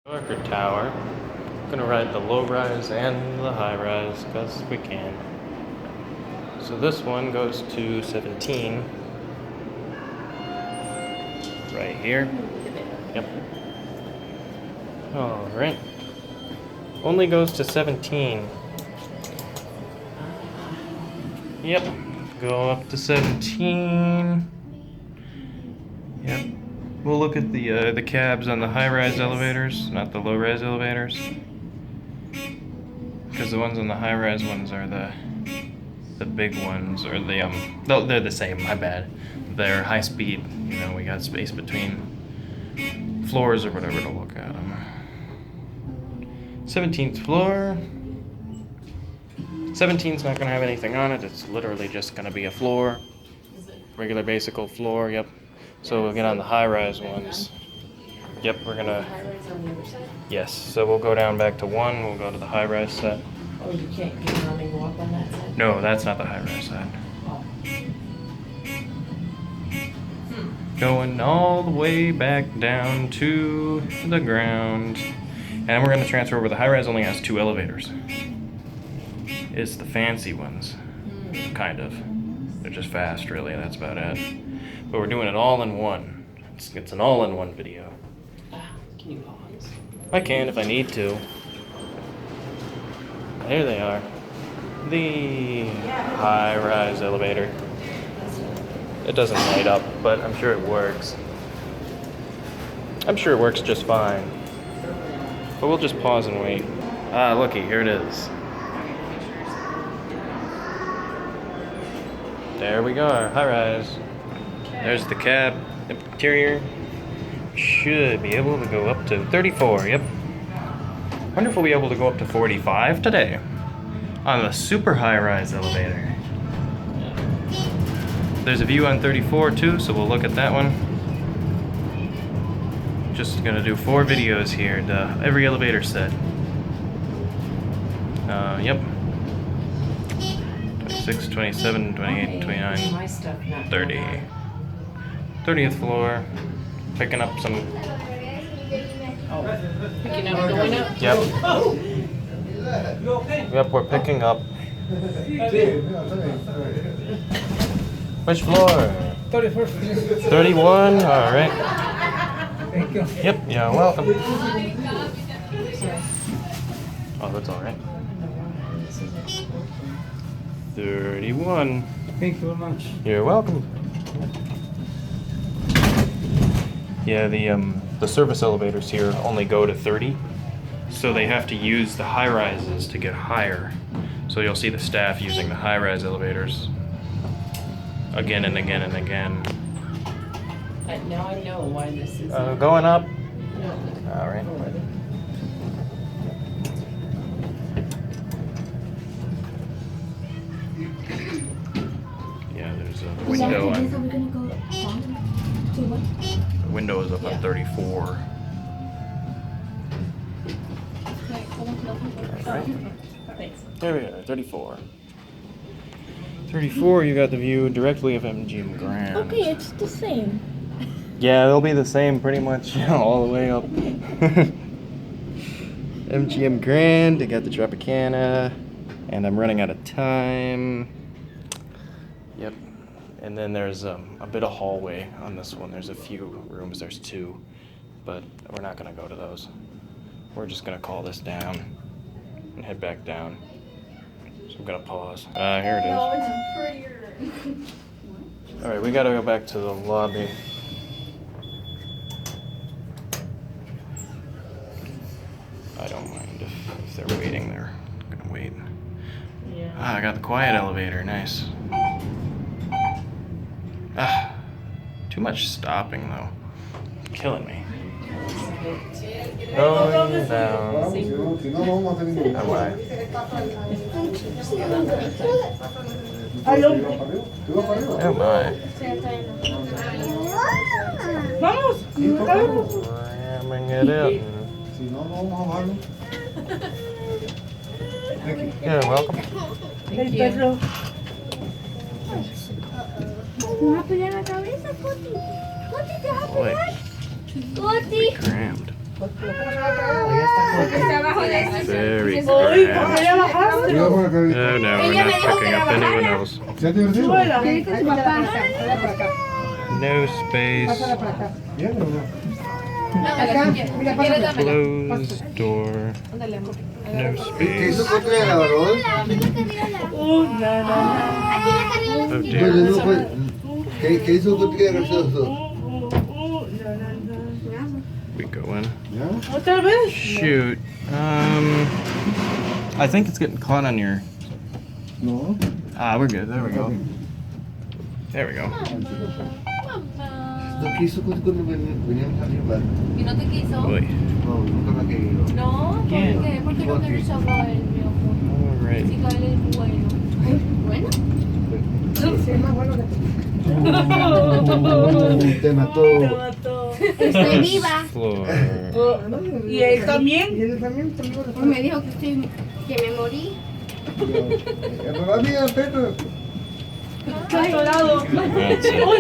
Yorker Tower. Gonna ride the low rise and the high rise because we can. So this one goes to 17. Right here. Yep. Alright. Only goes to 17. Yep. Go up to 17. Yep. We'll look at the cabs on the high-rise elevators, not the low-rise elevators. Because the ones on the high-rise ones are the big ones, or no, they're the same, my bad. They're high speed, you know, we got space between floors or whatever to look at them. 17th floor. 17's not going to have anything on it, it's literally just going to be a floor. Regular basic old floor, yep. So we'll get on the high-rise ones. Yep, we're gonna. Yes, so we'll go down back to 1. We'll go to the high-rise set. Oh, you can't get on and go up on that side? No, that's not the high-rise side. Oh. Going all the way back down to the ground. And we're gonna transfer over. The high-rise only has 2 elevators. It's the fancy ones, kind of. They're just fast, really. That's about it. But we're doing it all in one. It's an all-in-one video. Can you pause? I can if I need to. There they are. The high-rise elevator. It doesn't light up, but I'm sure it works. I'm sure it works just fine. But we'll just pause and wait. Ah, looky, here it is. There we go, high-rise. There's the cab interior. Should be able to go up to 34, yep. Wonder if we'll be able to go up to 45 today on the super high-rise elevator. There's a view on 34 too, so we'll look at that one. Just gonna do 4 videos here to every elevator set. Yep. 26, 27, 28, 29, 30. 30th floor, picking up some. Picking up, going up? Yep. Yep, we're picking up. Which floor? 31st. 31, alright. Thank you. Yep, you're welcome. Oh, that's alright. 31. Thank you very much. You're welcome. Yeah, the service elevators here only go to 30, so they have to use the high rises to get higher. So you'll see the staff using the high rise elevators again and again and again. Now I know why this is. Going up. All right. Yeah, there's a window on. Are we gonna go down to what? The window is up on 34. Alright. Thanks. There we are, 34. 34, you got the view directly of MGM Grand. Okay, it's the same. Yeah, they'll be the same pretty much all the way up. MGM Grand, I got the Tropicana, and I'm running out of time. Yep. And then there's a bit of hallway on this one. There's a few rooms, there's 2, but we're not gonna go to those. We're just gonna call this down and head back down. So I'm gonna pause. Here it is. No, it's prettier. Alright, we gotta go back to the lobby. I don't mind if they're waiting there. I'm gonna wait. Yeah. Ah, I got the quiet elevator, nice. Ah, too much stopping though. It's killing me. Going down. Oh my. Oh my. Vamos. Ramming it in. You're welcome. Thank you. Me va a pegar la cabeza, Coti. Coti, te vas a Boy, pegar. Coti. crammed. Very Uy, ¿por qué grand. ya bajaste? Oh no, we're not picking up anyone else. ¿Se ha divertido? Hola. No space. Closed door. No space. Na, na, Oh dear. ¿Qué hizo contigo gracioso? We go in. na. ¿Otra vez? Shoot. I think it's getting caught on your. No. Ah, we're good. There we go. There we go. ¿Qué hizo contigo cuando veníamos arriba? ¿Y no te quiso? Uy. No, nunca me ha querido. No, ¿por qué? ¿Por qué no Porque- quieres hablar el mío? Alright. Si Kyle es bueno. ¿Bueno? Te mató. Te mató. Estoy viva. Floor. ¿Y él también? Me dijo que me morí. Mamá mía, perro. Está atorado. That's it.